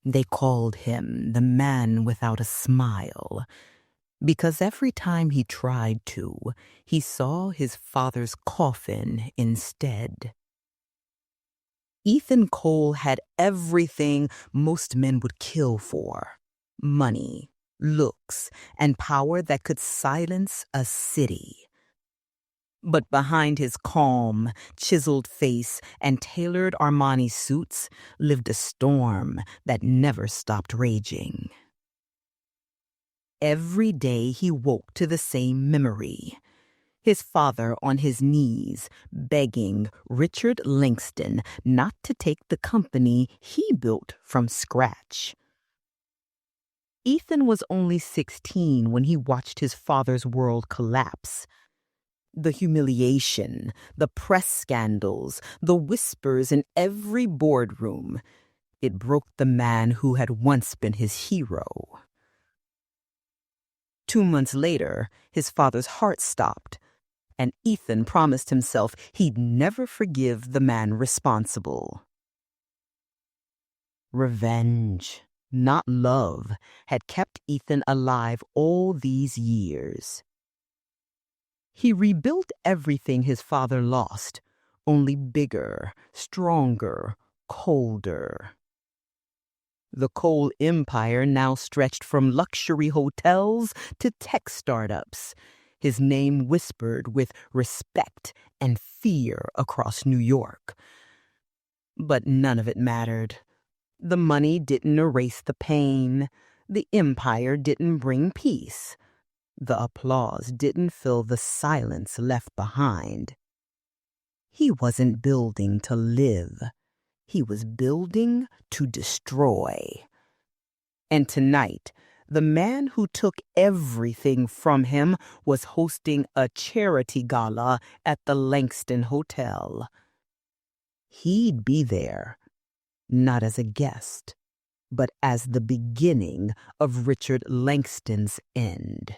They called him the man without a smile, because every time he tried to, he saw his father's coffin instead. Ethan Cole had everything most men would kill for: money, looks, and power that could silence a city. But behind his calm, chiseled face and tailored Armani suits lived a storm that never stopped raging. Every day he woke to the same memory: his father on his knees, begging Richard Langston not to take the company he built from scratch. Ethan was only 16 when he watched his father's world collapse. The humiliation, the press scandals, the whispers in every boardroom. It broke the man who had once been his hero. 2 months later, his father's heart stopped, and Ethan promised himself he'd never forgive the man responsible. Revenge, not love, had kept Ethan alive all these years. He rebuilt everything his father lost, only bigger, stronger, colder. The Cole empire now stretched from luxury hotels to tech startups, his name whispered with respect and fear across New York. But none of it mattered. The money didn't erase the pain. The empire didn't bring peace. The applause didn't fill the silence left behind. He wasn't building to live. He was building to destroy. And tonight, the man who took everything from him was hosting a charity gala at the Langston Hotel. He'd be there, not as a guest, but as the beginning of Richard Langston's end.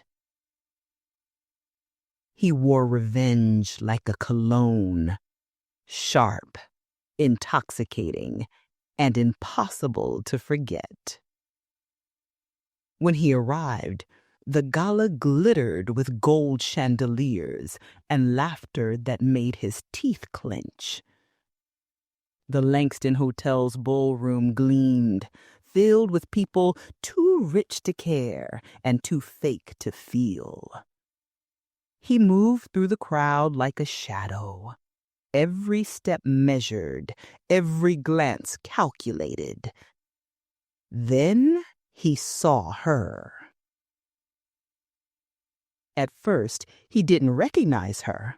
He wore revenge like a cologne, sharp, intoxicating, and impossible to forget. When he arrived, the gala glittered with gold chandeliers and laughter that made his teeth clench. The Langston Hotel's ballroom gleamed, filled with people too rich to care and too fake to feel. He moved through the crowd like a shadow, every step measured, every glance calculated. Then he saw her. At first, he didn't recognize her.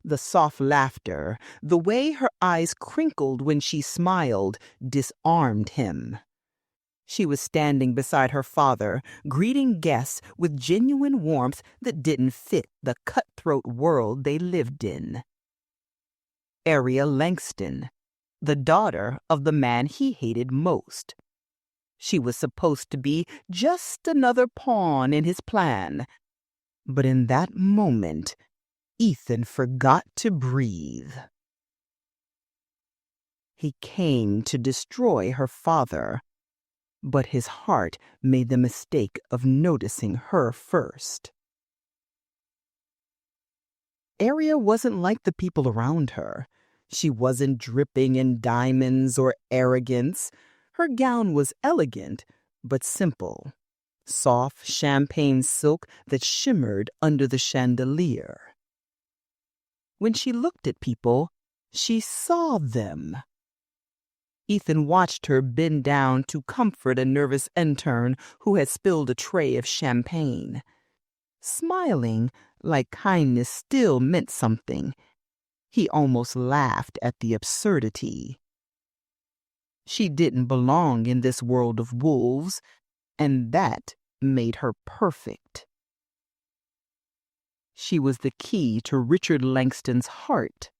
The soft laughter, the way her eyes crinkled when she smiled, disarmed him. She was standing beside her father, greeting guests with genuine warmth that didn't fit the cutthroat world they lived in. Aria Langston, the daughter of the man he hated most. She was supposed to be just another pawn in his plan. But in that moment, Ethan forgot to breathe. He came to destroy her father, but his heart made the mistake of noticing her first. Aria wasn't like the people around her. She wasn't dripping in diamonds or arrogance. Her gown was elegant, but simple. Soft champagne silk that shimmered under the chandelier. When she looked at people, she saw them. Ethan watched her bend down to comfort a nervous intern who had spilled a tray of champagne. Smiling like kindness still meant something, he almost laughed at the absurdity. She didn't belong in this world of wolves, and that made her perfect. She was the key to Richard Langston's heart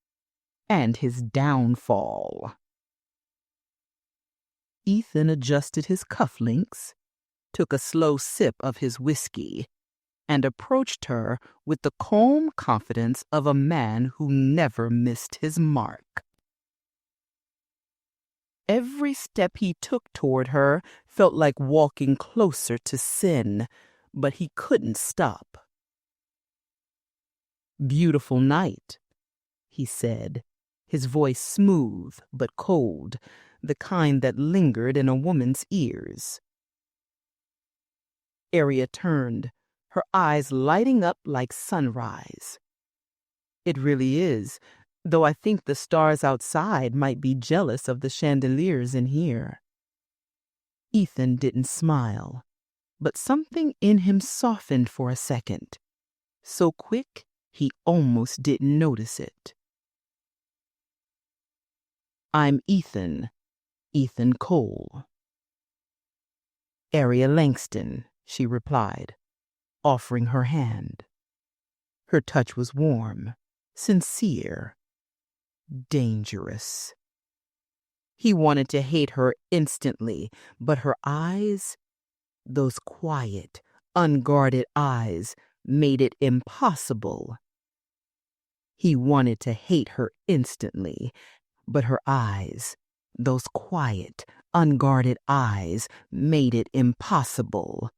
and his downfall. Ethan adjusted his cufflinks, took a slow sip of his whiskey, and approached her with the calm confidence of a man who never missed his mark. Every step he took toward her felt like walking closer to sin, but he couldn't stop. "Beautiful night," he said, his voice smooth but cold, the kind that lingered in a woman's ears. Aria turned, her eyes lighting up like sunrise. "It really is, though I think the stars outside might be jealous of the chandeliers in here." Ethan didn't smile, but something in him softened for a second, so quick he almost didn't notice it. "I'm Ethan Cole." "Aria Langston," she replied, offering her hand. Her touch was warm, sincere, dangerous. He wanted to hate her instantly, but her eyes, those quiet, unguarded eyes, made it impossible. He wanted to hate her instantly, but her eyes, those quiet, unguarded eyes, made it impossible.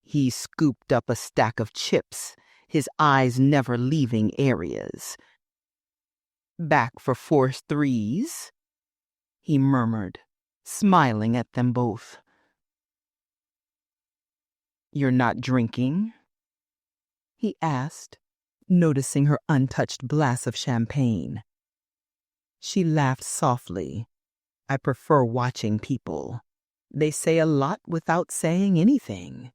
He scooped up a stack of chips, his eyes never leaving Aria's. "Back for 4 3s?" he murmured, smiling at them both. "You're not drinking?" he asked, noticing her untouched glass of champagne. She laughed softly. "I prefer watching people. They say a lot without saying anything."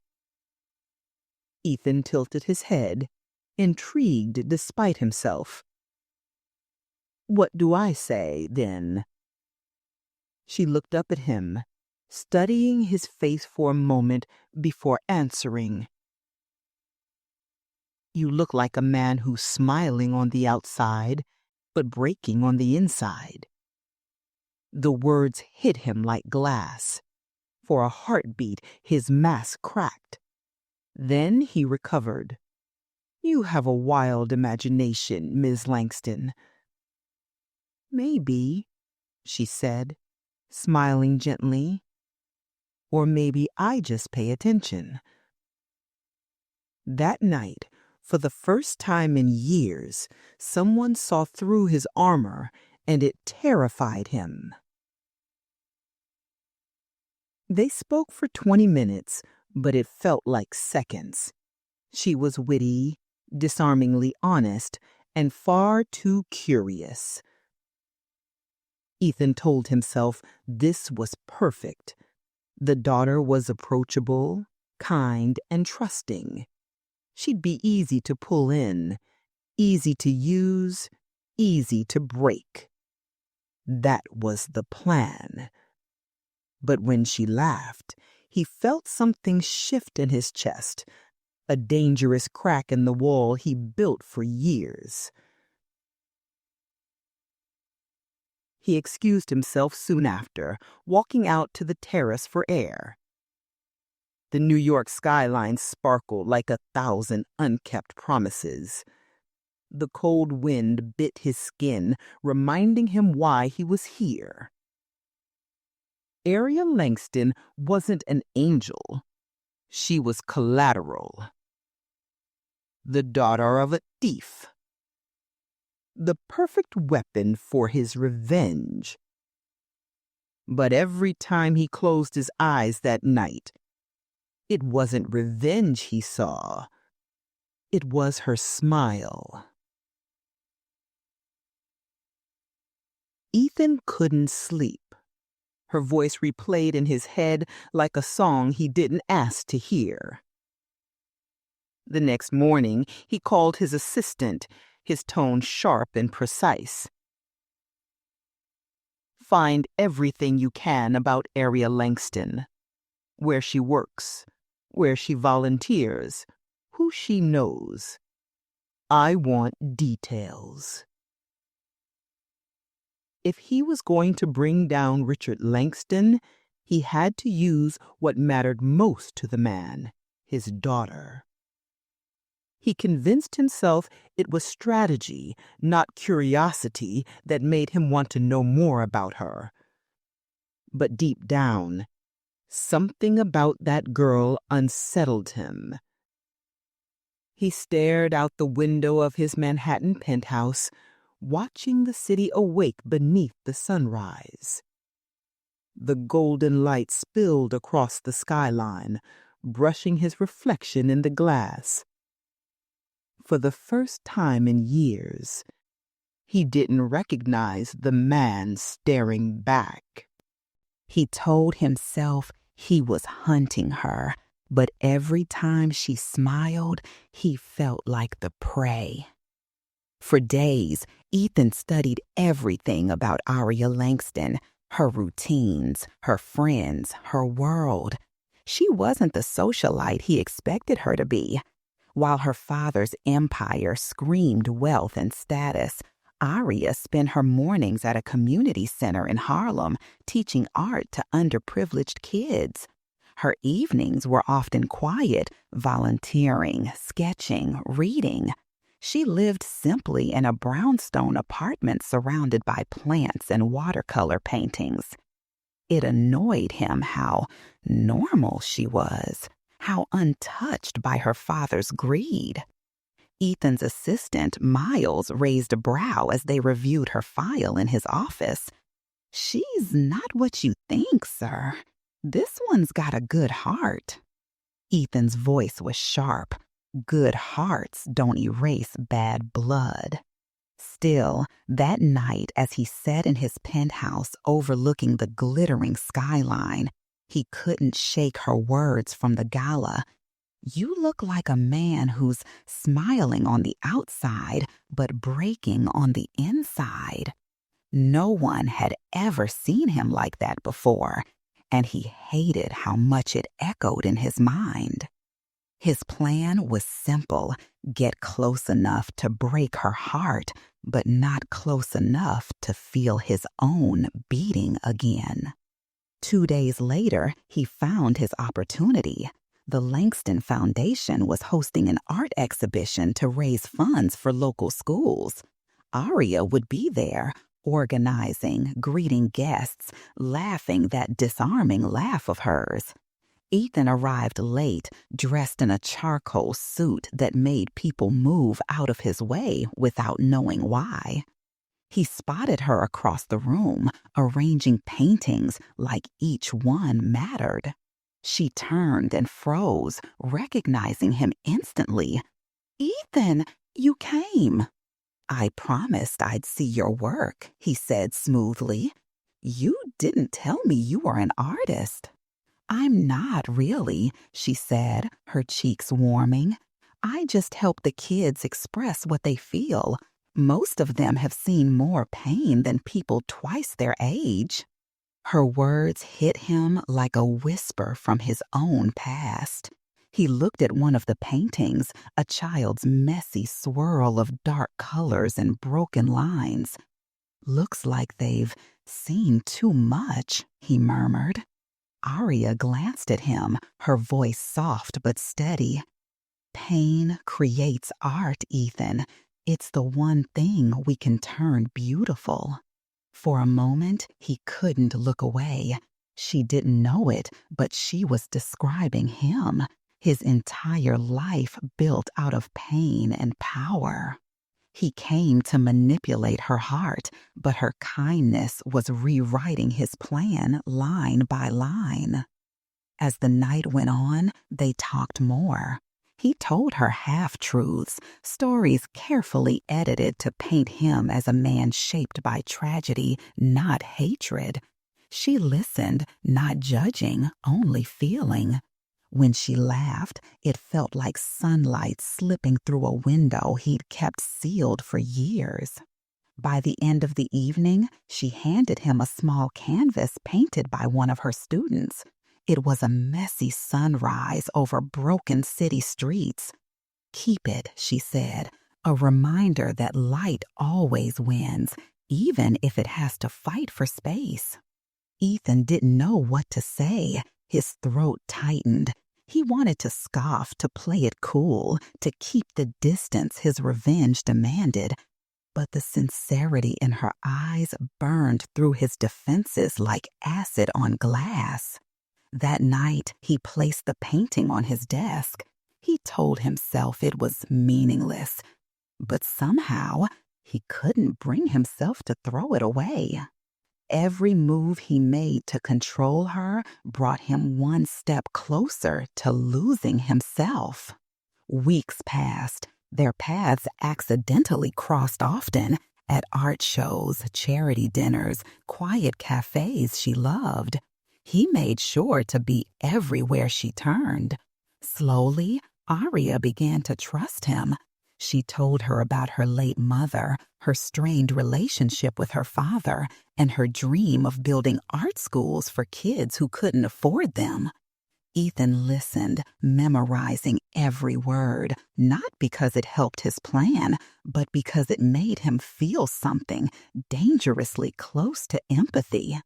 Ethan tilted his head, intrigued despite himself. "What do I say, then?" She looked up at him, studying his face for a moment before answering. "You look like a man who's smiling on the outside, but breaking on the inside." The words hit him like glass. For a heartbeat, his mask cracked. Then he recovered. "You have a wild imagination, Miss Langston." "Maybe," she said, smiling gently. "Or maybe I just pay attention." That night, for the first time in years, someone saw through his armor, and it terrified him. They spoke for 20 minutes, but it felt like seconds. She was witty, disarmingly honest, and far too curious. Ethan told himself this was perfect. The daughter was approachable, kind, and trusting. She'd be easy to pull in, easy to use, easy to break. That was the plan. But when she laughed, he felt something shift in his chest, a dangerous crack in the wall he built for years. He excused himself soon after, walking out to the terrace for air. The New York skyline sparkled like 1,000 unkept promises. The cold wind bit his skin, reminding him why he was here. Aria Langston wasn't an angel. She was collateral. The daughter of a thief. The perfect weapon for his revenge. But every time he closed his eyes that night, it wasn't revenge he saw. It was her smile. Ethan couldn't sleep. Her voice replayed in his head like a song he didn't ask to hear. The next morning, he called his assistant, his tone sharp and precise. "Find everything you can about Aria Langston. Where she works, where she volunteers, who she knows. I want details." If he was going to bring down Richard Langston, he had to use what mattered most to the man, his daughter. He convinced himself it was strategy, not curiosity, that made him want to know more about her. But deep down, something about that girl unsettled him. He stared out the window of his Manhattan penthouse, watching the city awake beneath the sunrise. The golden light spilled across the skyline, brushing his reflection in the glass. For the first time in years, he didn't recognize the man staring back. He told himself he was hunting her, but every time she smiled, he felt like the prey. For days, Ethan studied everything about Aria Langston, her routines, her friends, her world. She wasn't the socialite he expected her to be. While her father's empire screamed wealth and status, Aria spent her mornings at a community center in Harlem teaching art to underprivileged kids. Her evenings were often quiet, volunteering, sketching, reading. She lived simply in a brownstone apartment surrounded by plants and watercolor paintings. It annoyed him how normal she was, how untouched by her father's greed. Ethan's assistant, Miles, raised a brow as they reviewed her file in his office. "She's not what you think, sir. This one's got a good heart." Ethan's voice was sharp. Good hearts don't erase bad blood. Still, that night, as he sat in his penthouse overlooking the glittering skyline, he couldn't shake her words from the gala. "You look like a man who's smiling on the outside, but breaking on the inside." No one had ever seen him like that before, and he hated how much it echoed in his mind. His plan was simple: get close enough to break her heart, but not close enough to feel his own beating again. 2 days later, he found his opportunity. The Langston Foundation was hosting an art exhibition to raise funds for local schools. Aria would be there, organizing, greeting guests, laughing that disarming laugh of hers. Ethan arrived late, dressed in a charcoal suit that made people move out of his way without knowing why. He spotted her across the room, arranging paintings like each one mattered. She turned and froze, recognizing him instantly. "Ethan, you came." "I promised I'd see your work," he said smoothly. "You didn't tell me you were an artist." "I'm not really," she said, her cheeks warming. "I just help the kids express what they feel. Most of them have seen more pain than people twice their age." Her words hit him like a whisper from his own past. He looked at one of the paintings, a child's messy swirl of dark colors and broken lines. "Looks like they've seen too much," he murmured. Aria glanced at him, her voice soft but steady. "Pain creates art, Ethan. It's the one thing we can turn beautiful." For a moment, he couldn't look away. She didn't know it, but she was describing him, his entire life built out of pain and power. He came to manipulate her heart, but her kindness was rewriting his plan line by line. As the night went on, they talked more. He told her half-truths, stories carefully edited to paint him as a man shaped by tragedy, not hatred. She listened, not judging, only feeling. When she laughed, it felt like sunlight slipping through a window he'd kept sealed for years. By the end of the evening, she handed him a small canvas painted by one of her students. It was a messy sunrise over broken city streets. "Keep it," she said, "a reminder that light always wins, even if it has to fight for space." Ethan didn't know what to say. His throat tightened. He wanted to scoff, to play it cool, to keep the distance his revenge demanded, but the sincerity in her eyes burned through his defenses like acid on glass. That night, he placed the painting on his desk. He told himself it was meaningless, but somehow he couldn't bring himself to throw it away. Every move he made to control her brought him one step closer to losing himself. Weeks passed. Their paths accidentally crossed often at art shows, charity dinners, quiet cafes she loved. He made sure to be everywhere she turned. Slowly, Aria began to trust him. She told her about her late mother, her strained relationship with her father, and her dream of building art schools for kids who couldn't afford them. Ethan listened, memorizing every word, not because it helped his plan, but because it made him feel something dangerously close to empathy.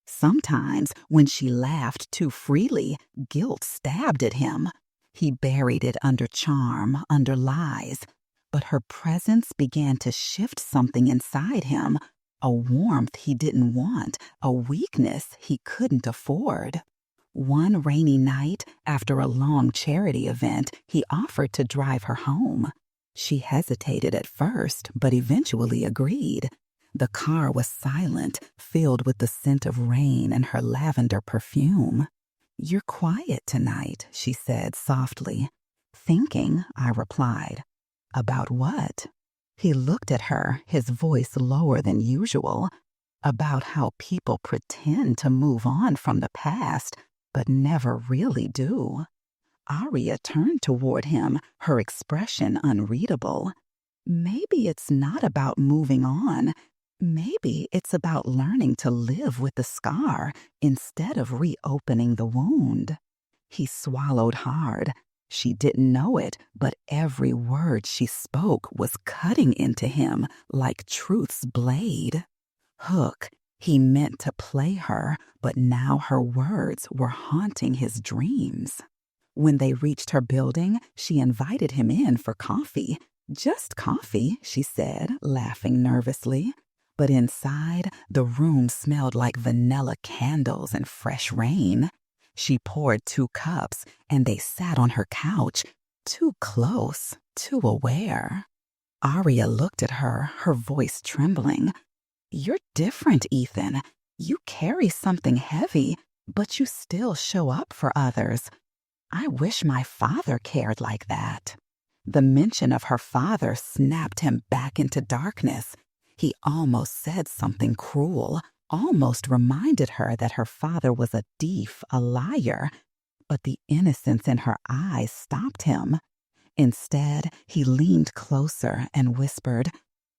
Sometimes, when she laughed too freely, guilt stabbed at him. He buried it under charm, under lies. But her presence began to shift something inside him, a warmth he didn't want, a weakness he couldn't afford. One rainy night, after a long charity event, he offered to drive her home. She hesitated at first, but eventually agreed. The car was silent, filled with the scent of rain and her lavender perfume. "You're quiet tonight," she said softly. "Thinking," I replied. "About what?" He looked at her, his voice lower than usual. "About how people pretend to move on from the past, but never really do." Aria turned toward him, her expression unreadable. "Maybe it's not about moving on. Maybe it's about learning to live with the scar instead of reopening the wound." He swallowed hard. She didn't know it, but every word she spoke was cutting into him like truth's blade. Hook. He meant to play her, but now her words were haunting his dreams. When they reached her building, she invited him in for coffee. "Just coffee," she said, laughing nervously. But inside, the room smelled like vanilla candles and fresh rain. She poured 2 cups, and they sat on her couch, too close, too aware. Aria looked at her, her voice trembling. "You're different, Ethan. You carry something heavy, but you still show up for others. I wish my father cared like that." The mention of her father snapped him back into darkness. He almost said something cruel, almost reminded her that her father was a thief, a liar. But the innocence in her eyes stopped him. Instead, he leaned closer and whispered,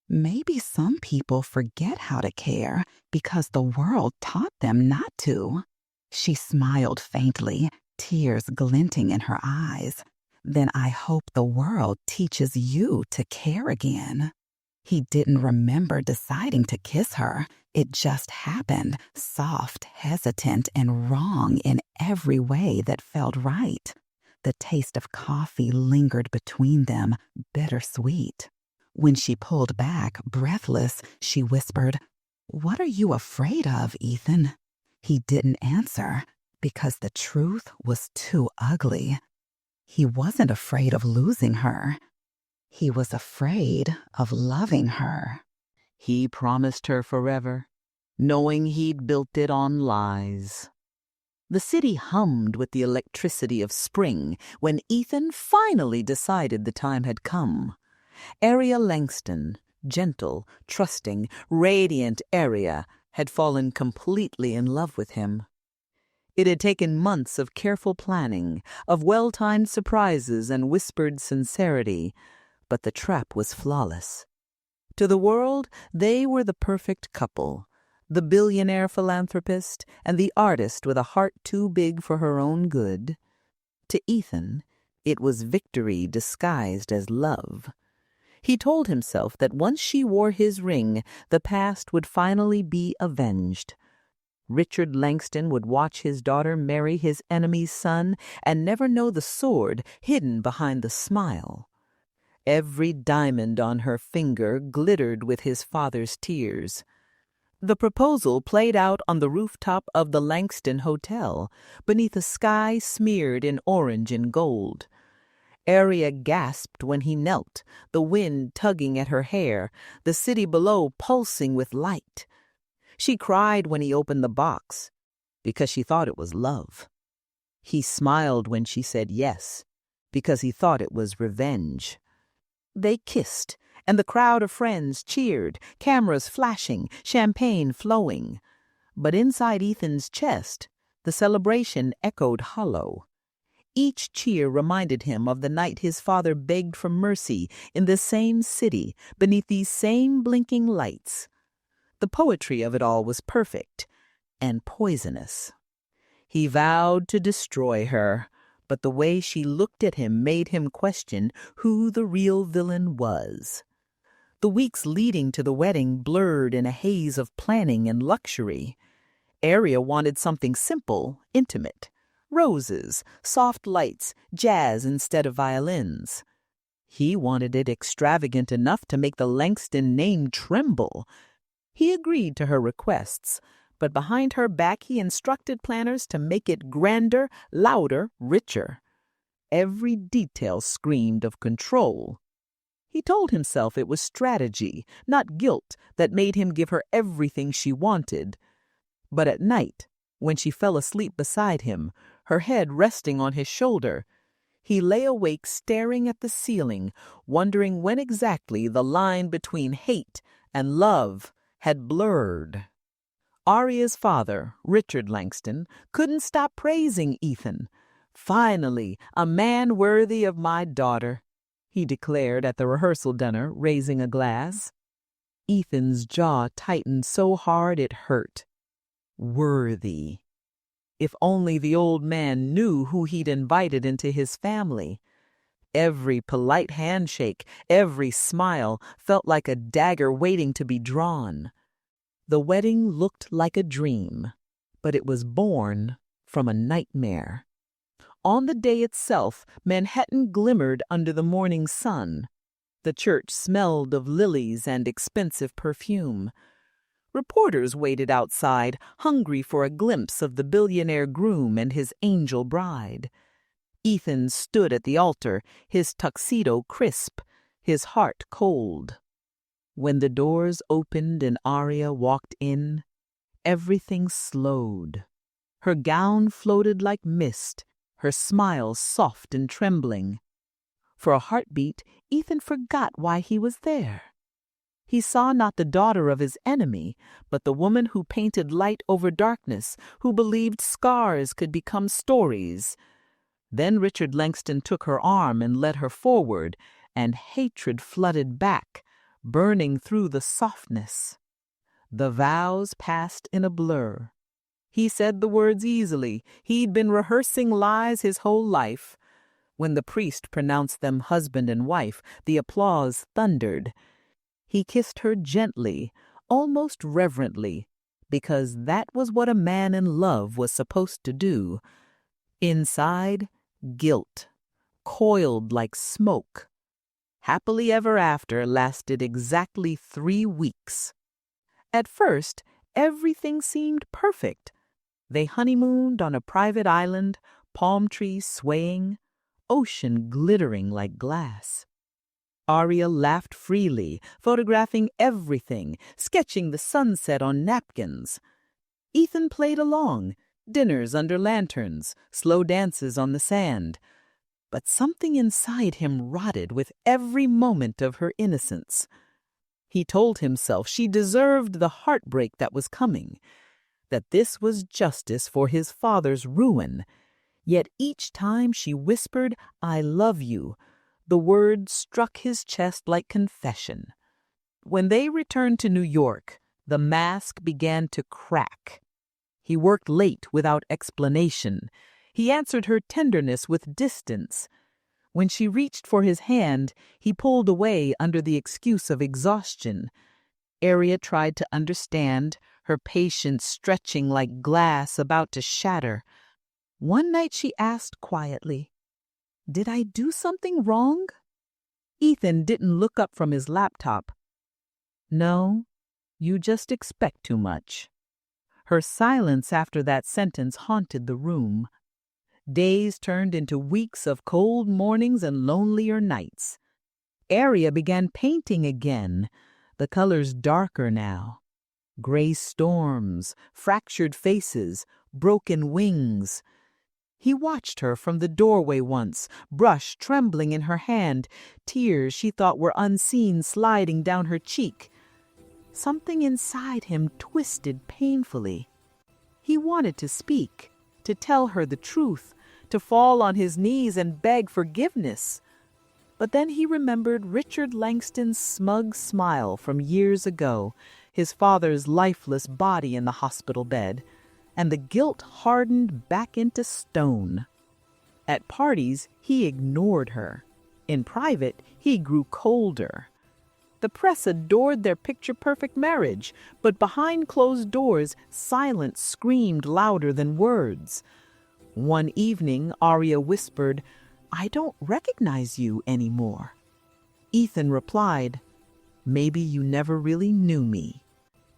"Maybe some people forget how to care because the world taught them not to." She smiled faintly, tears glinting in her eyes. "Then I hope the world teaches you to care again." He didn't remember deciding to kiss her. It just happened, soft, hesitant, and wrong in every way that felt right. The taste of coffee lingered between them, bittersweet. When she pulled back, breathless, she whispered, "What are you afraid of, Ethan?" He didn't answer because the truth was too ugly. He wasn't afraid of losing her. He was afraid of loving her. He promised her forever, knowing he'd built it on lies. The city hummed with the electricity of spring when Ethan finally decided the time had come. Aria Langston, gentle, trusting, radiant Aria, had fallen completely in love with him. It had taken months of careful planning, of well-timed surprises and whispered sincerity, but the trap was flawless. To the world, they were the perfect couple, the billionaire philanthropist and the artist with a heart too big for her own good. To Ethan, it was victory disguised as love. He told himself that once she wore his ring, the past would finally be avenged. Richard Langston would watch his daughter marry his enemy's son and never know the sword hidden behind the smile. Every diamond on her finger glittered with his father's tears. The proposal played out on the rooftop of the Langston Hotel, beneath a sky smeared in orange and gold. Aria gasped when he knelt, the wind tugging at her hair, the city below pulsing with light. She cried when he opened the box, because she thought it was love. He smiled when she said yes, because he thought it was revenge. They kissed, and the crowd of friends cheered, cameras flashing, champagne flowing. But inside Ethan's chest, the celebration echoed hollow. Each cheer reminded him of the night his father begged for mercy in this same city, beneath these same blinking lights. The poetry of it all was perfect and poisonous. He vowed to destroy her, but the way she looked at him made him question who the real villain was. The weeks leading to the wedding blurred in a haze of planning and luxury. Aria wanted something simple, intimate. Roses, soft lights, jazz instead of violins. He wanted it extravagant enough to make the Langston name tremble. He agreed to her requests, but behind her back he instructed planners to make it grander, louder, richer. Every detail screamed of control. He told himself it was strategy, not guilt, that made him give her everything she wanted. But at night, when she fell asleep beside him, her head resting on his shoulder, he lay awake staring at the ceiling, wondering when exactly the line between hate and love had blurred. Aria's father, Richard Langston, couldn't stop praising Ethan. "Finally, a man worthy of my daughter," he declared at the rehearsal dinner, raising a glass. Ethan's jaw tightened so hard it hurt. Worthy. If only the old man knew who he'd invited into his family. Every polite handshake, every smile felt like a dagger waiting to be drawn. The wedding looked like a dream, but it was born from a nightmare. On the day itself, Manhattan glimmered under the morning sun. The church smelled of lilies and expensive perfume. Reporters waited outside, hungry for a glimpse of the billionaire groom and his angel bride. Ethan stood at the altar, his tuxedo crisp, his heart cold. When the doors opened and Aria walked in, everything slowed. Her gown floated like mist, her smile soft and trembling. For a heartbeat, Ethan forgot why he was there. He saw not the daughter of his enemy, but the woman who painted light over darkness, who believed scars could become stories. Then Richard Langston took her arm and led her forward, and hatred flooded back, burning through the softness. The vows passed in a blur. He said the words easily. He'd been rehearsing lies his whole life. When the priest pronounced them husband and wife, the applause thundered. He kissed her gently, almost reverently, because that was what a man in love was supposed to do. Inside, guilt, coiled like smoke. Happily ever after lasted exactly 3 weeks. At first, everything seemed perfect. They honeymooned on a private island, palm trees swaying, ocean glittering like glass. Aria laughed freely, photographing everything, sketching the sunset on napkins. Ethan played along, dinners under lanterns, slow dances on the sand. But something inside him rotted with every moment of her innocence. He told himself she deserved the heartbreak that was coming, that this was justice for his father's ruin. Yet each time she whispered, "I love you," the word struck his chest like confession. When they returned to New York, the mask began to crack. He worked late without explanation. He answered her tenderness with distance. When she reached for his hand, he pulled away under the excuse of exhaustion. Aria tried to understand, her patience stretching like glass about to shatter. One night she asked quietly, "Did I do something wrong?" Ethan didn't look up from his laptop. "No, you just expect too much." Her silence after that sentence haunted the room. Days turned into weeks of cold mornings and lonelier nights. Aria began painting again, the colors darker now. Gray storms, fractured faces, broken wings. He watched her from the doorway once, brush trembling in her hand, tears she thought were unseen sliding down her cheek. Something inside him twisted painfully. He wanted to speak, to tell her the truth, to fall on his knees and beg forgiveness. But then he remembered Richard Langston's smug smile from years ago, his father's lifeless body in the hospital bed, and the guilt hardened back into stone. At parties, he ignored her. In private, he grew colder. The press adored their picture-perfect marriage, but behind closed doors, silence screamed louder than words. One evening, Aria whispered, "I don't recognize you anymore." Ethan replied, "Maybe you never really knew me."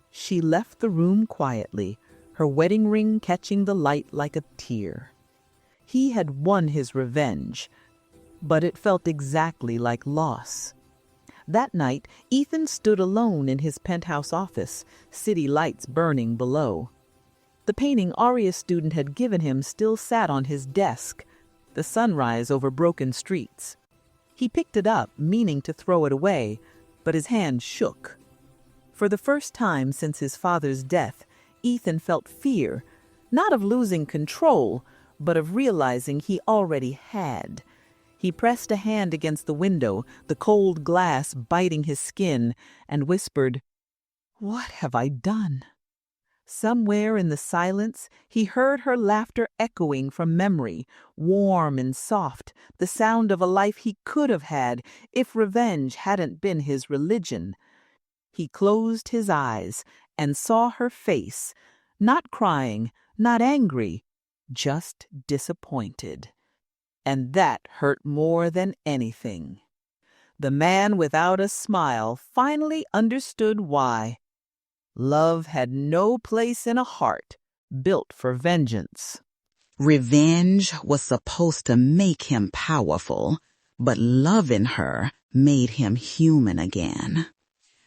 She left the room quietly, her wedding ring catching the light like a tear. He had won his revenge, but it felt exactly like loss. That night, Ethan stood alone in his penthouse office, city lights burning below. The painting Aria's student had given him still sat on his desk, the sunrise over broken streets. He picked it up, meaning to throw it away, but his hand shook. For the first time since his father's death, Ethan felt fear, not of losing control, but of realizing he already had. He pressed a hand against the window, the cold glass biting his skin, and whispered, "What have I done?" Somewhere in the silence, he heard her laughter echoing from memory, warm and soft, the sound of a life he could have had if revenge hadn't been his religion. He closed his eyes and saw her face, not crying, not angry, just disappointed. And that hurt more than anything. The man without a smile finally understood why. Love had no place in a heart built for vengeance. Revenge was supposed to make him powerful, but loving her made him human again.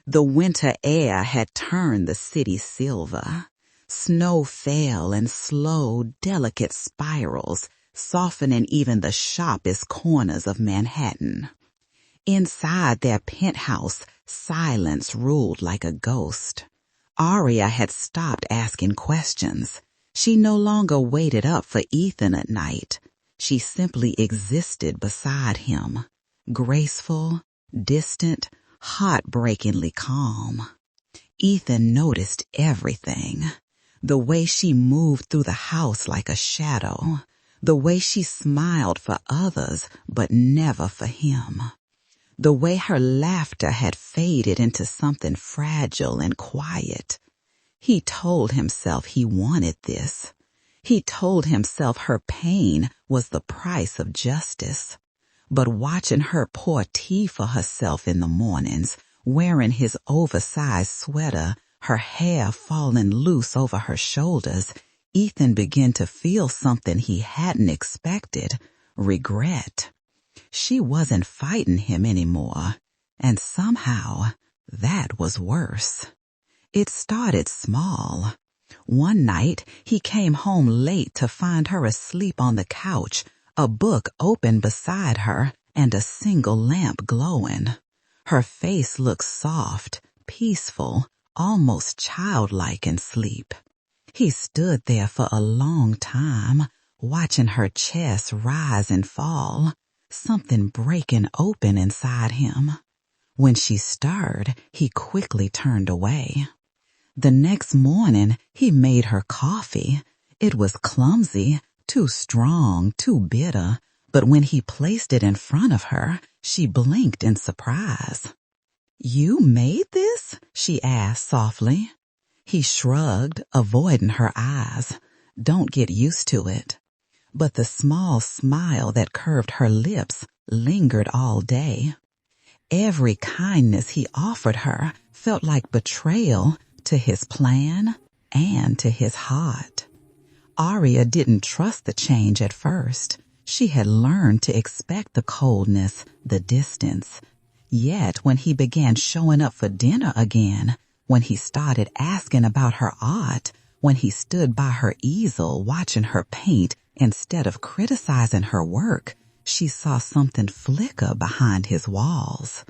The winter air had turned the city silver. Snow fell in slow, delicate spirals, softening even the sharpest corners of Manhattan. Inside their penthouse, silence ruled like a ghost. Aria had stopped asking questions. She no longer waited up for Ethan at night. She simply existed beside him, graceful, distant, heartbreakingly calm. Ethan noticed everything. The way she moved through the house like a shadow. The way she smiled for others, but never for him. The way her laughter had faded into something fragile and quiet. He told himself he wanted this. He told himself her pain was the price of justice. But watching her pour tea for herself in the mornings, wearing his oversized sweater, her hair falling loose over her shoulders, Ethan began to feel something he hadn't expected, regret. She wasn't fighting him anymore, and somehow that was worse. It started small. One night, he came home late to find her asleep on the couch, a book open beside her, and a single lamp glowing. Her face looked soft, peaceful, almost childlike in sleep. He stood there for a long time, watching her chest rise and fall, something breaking open inside him. When she stirred, he quickly turned away. The next morning, he made her coffee. It was clumsy, too strong, too bitter, but when he placed it in front of her, she blinked in surprise. "You made this?" she asked softly. He shrugged, avoiding her eyes. Don't get used to it. But the small smile that curved her lips lingered all day. Every kindness he offered her felt like betrayal to his plan and to his heart. Aria didn't trust the change at first. She had learned to expect the coldness, the distance. Yet when he began showing up for dinner again, when he started asking about her art, when he stood by her easel watching her paint instead of criticizing her work, she saw something flicker behind his walls.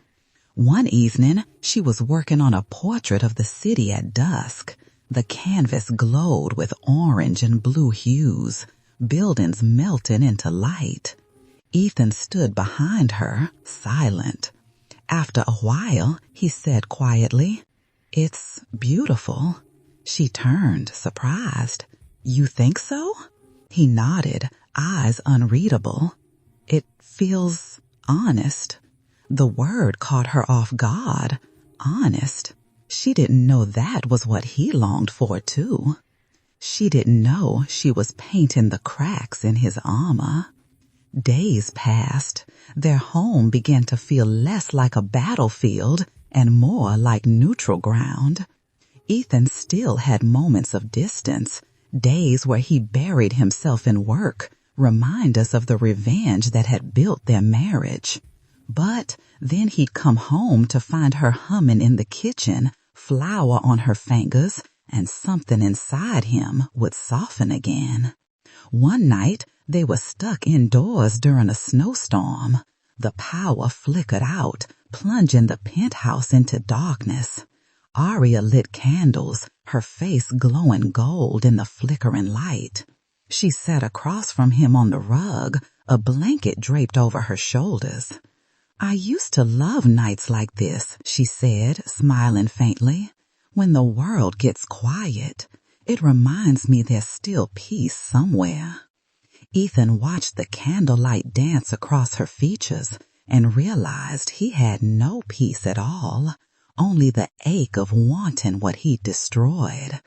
One evening, she was working on a portrait of the city at dusk. The canvas glowed with orange and blue hues, buildings melted into light. Ethan stood behind her, silent. After a while, he said quietly, "It's beautiful." She turned, surprised. "You think so?" He nodded, eyes unreadable. "It feels honest." The word caught her off guard. Honest. She didn't know that was what he longed for, too. She didn't know she was painting the cracks in his armor. Days passed. Their home began to feel less like a battlefield and more like neutral ground. Ethan still had moments of distance, days where he buried himself in work, remind us of the revenge that had built their marriage. But then he'd come home to find her humming in the kitchen, flour on her fingers, and something inside him would soften again. One night, they were stuck indoors during a snowstorm. The power flickered out, plunging the penthouse into darkness. Aria lit candles, her face glowing gold in the flickering light. She sat across from him on the rug, a blanket draped over her shoulders. "I used to love nights like this," she said, smiling faintly. "When the world gets quiet, it reminds me there's still peace somewhere." Ethan watched the candlelight dance across her features and realized he had no peace at all, only the ache of wanting what he'd destroyed.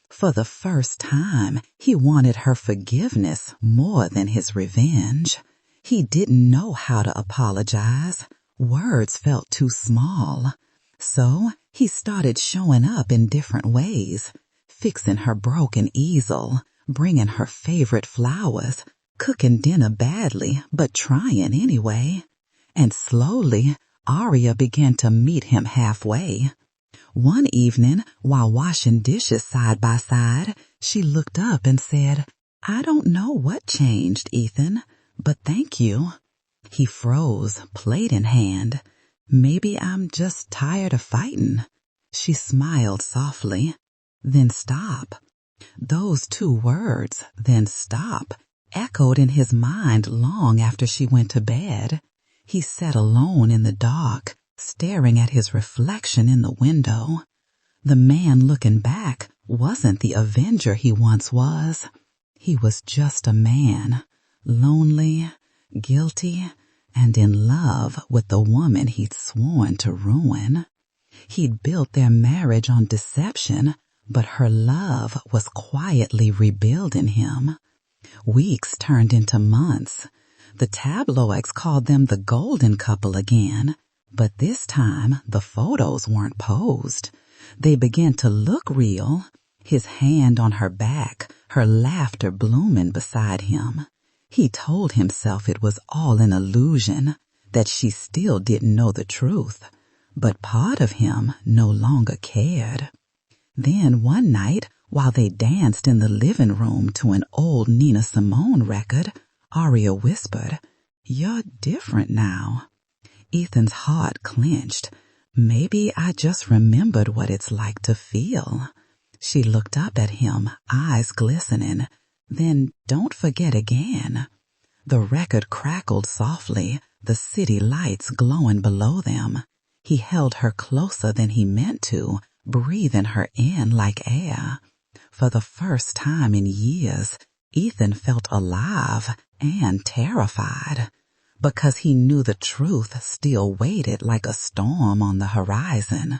For the first time, he wanted her forgiveness more than his revenge. He didn't know how to apologize. Words felt too small. So he started showing up in different ways, fixing her broken easel, bringing her favorite flowers, cooking dinner badly, but trying anyway. And slowly, Aria began to meet him halfway. One evening, while washing dishes side by side, she looked up and said, "I don't know what changed, Ethan, but thank you." He froze, plate in hand. "Maybe I'm just tired of fighting." She smiled softly. "Then stop." Those two words, "then stop," echoed in his mind long after she went to bed. He sat alone in the dark, staring at his reflection in the window. The man looking back wasn't the avenger he once was. He was just a man, lonely, guilty, and in love with the woman he'd sworn to ruin. He'd built their marriage on deception, but her love was quietly rebuilding him. Weeks turned into months. The tabloids called them the golden couple again, but this time the photos weren't posed. They began to look real. His hand on her back, her laughter blooming beside him. He told himself it was all an illusion, that she still didn't know the truth, but part of him no longer cared. Then one night, while they danced in the living room to an old Nina Simone record, Aria whispered, "You're different now." Ethan's heart clenched. Maybe I just remembered what it's like to feel. She looked up at him, eyes glistening. Then don't forget again. The record crackled softly, the city lights glowing below them. He held her closer than he meant to, breathing her in like air. For the first time in years, Ethan felt alive and terrified, because he knew the truth still waited like a storm on the horizon.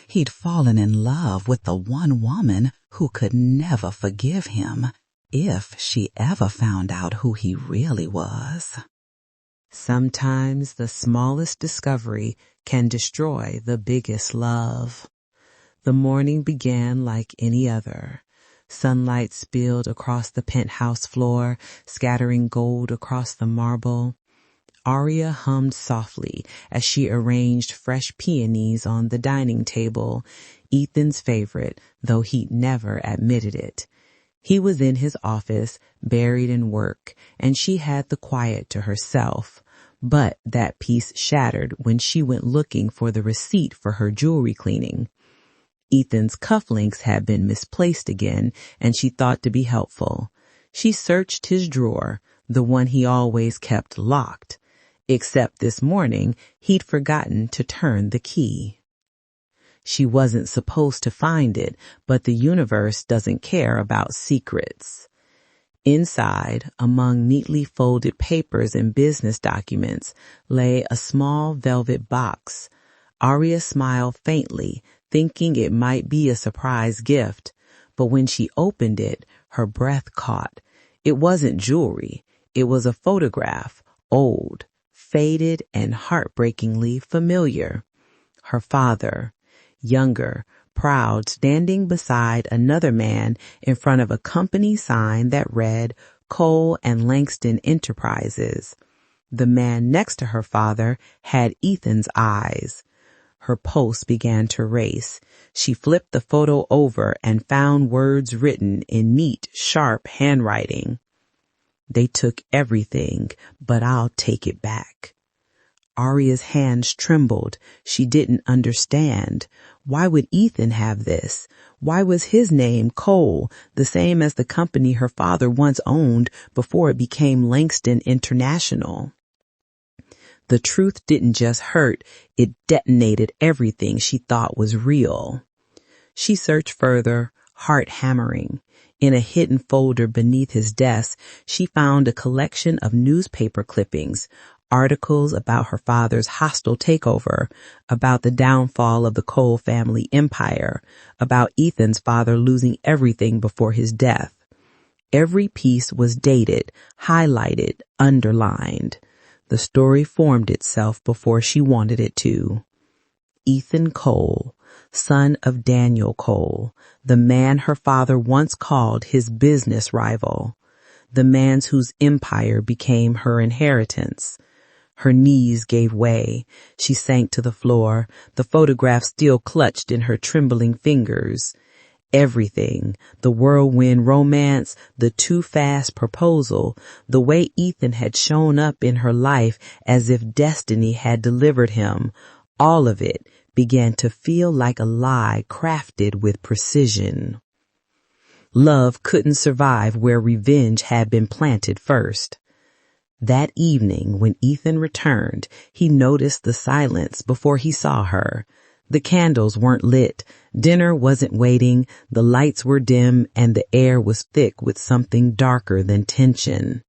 He'd fallen in love with the one woman who could never forgive him if she ever found out who he really was. Sometimes the smallest discovery can destroy the biggest love. The morning began like any other. Sunlight spilled across the penthouse floor, scattering gold across the marble. Aria hummed softly as she arranged fresh peonies on the dining table, Ethan's favorite, though he'd never admitted it. He was in his office, buried in work, and she had the quiet to herself. But that peace shattered when she went looking for the receipt for her jewelry cleaning. Ethan's cufflinks had been misplaced again, and she thought to be helpful. She searched his drawer, the one he always kept locked. Except this morning, he'd forgotten to turn the key. She wasn't supposed to find it, but the universe doesn't care about secrets. Inside, among neatly folded papers and business documents, lay a small velvet box. Aria smiled faintly, thinking it might be a surprise gift, but when she opened it, her breath caught. It wasn't jewelry. It was a photograph, old, faded, and heartbreakingly familiar. Her father, younger, proud, standing beside another man in front of a company sign that read Cole and Langston Enterprises. The man next to her father had Ethan's eyes. Her pulse began to race. She flipped the photo over and found words written in neat, sharp handwriting. They took everything, but I'll take it back. Aria's hands trembled. She didn't understand. Why would Ethan have this? Why was his name Cole, the same as the company her father once owned before it became Langston International? The truth didn't just hurt, it detonated everything she thought was real. She searched further, heart hammering. In a hidden folder beneath his desk, she found a collection of newspaper clippings, articles about her father's hostile takeover, about the downfall of the Cole family empire, about Ethan's father losing everything before his death. Every piece was dated, highlighted, underlined. The story formed itself before she wanted it to. Ethan Cole, son of Daniel Cole, the man her father once called his business rival, the man whose empire became her inheritance. Her knees gave way. She sank to the floor, the photograph still clutched in her trembling fingers. Everything, the whirlwind romance, the too fast proposal, the way Ethan had shown up in her life as if destiny had delivered him, all of it began to feel like a lie crafted with precision. Love couldn't survive where revenge had been planted first. That evening, when Ethan returned, he noticed the silence before he saw her. The candles weren't lit, dinner wasn't waiting, the lights were dim, and the air was thick with something darker than tension.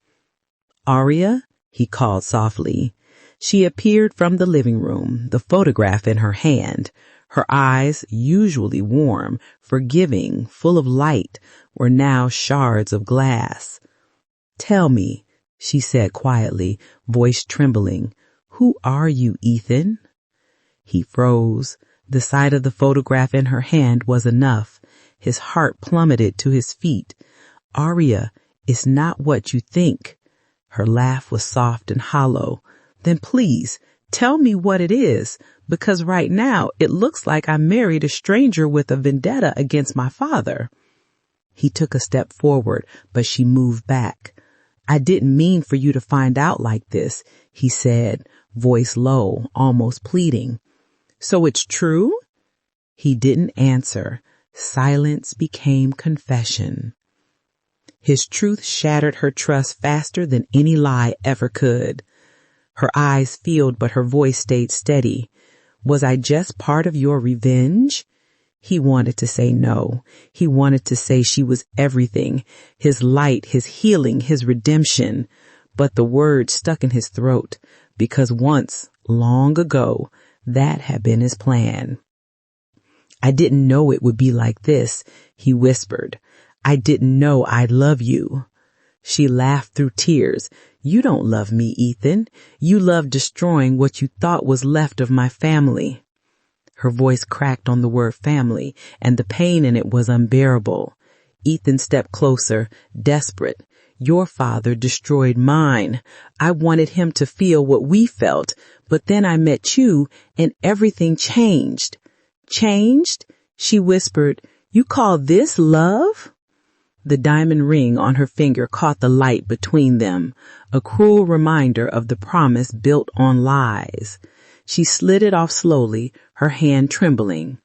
"Aria?" he called softly. She appeared from the living room, the photograph in her hand. Her eyes, usually warm, forgiving, full of light, were now shards of glass. "Tell me," she said quietly, voice trembling, "who are you, Ethan?" He froze. The sight of the photograph in her hand was enough. His heart plummeted to his feet. "Aria, it's not what you think." Her laugh was soft and hollow. "Then please, tell me what it is, because right now it looks like I married a stranger with a vendetta against my father." He took a step forward, but she moved back. "I didn't mean for you to find out like this," he said, voice low, almost pleading. "So it's true?" He didn't answer. Silence became confession. His truth shattered her trust faster than any lie ever could. Her eyes filled, but her voice stayed steady. "Was I just part of your revenge?" He wanted to say no. He wanted to say she was everything, his light, his healing, his redemption. But the word stuck in his throat, because once, long ago, that had been his plan. I didn't know it would be like this, he whispered. I didn't know I'd love you. She laughed through tears. You don't love me, Ethan. You love destroying what you thought was left of my family. Her voice cracked on the word family, and the pain in it was unbearable. Ethan stepped closer, desperate. Your father destroyed mine. I wanted him to feel what we felt, but then I met you, and everything changed. Changed? She whispered. You call this love? The diamond ring on her finger caught the light between them, a cruel reminder of the promise built on lies. She slid it off slowly, her hand trembling.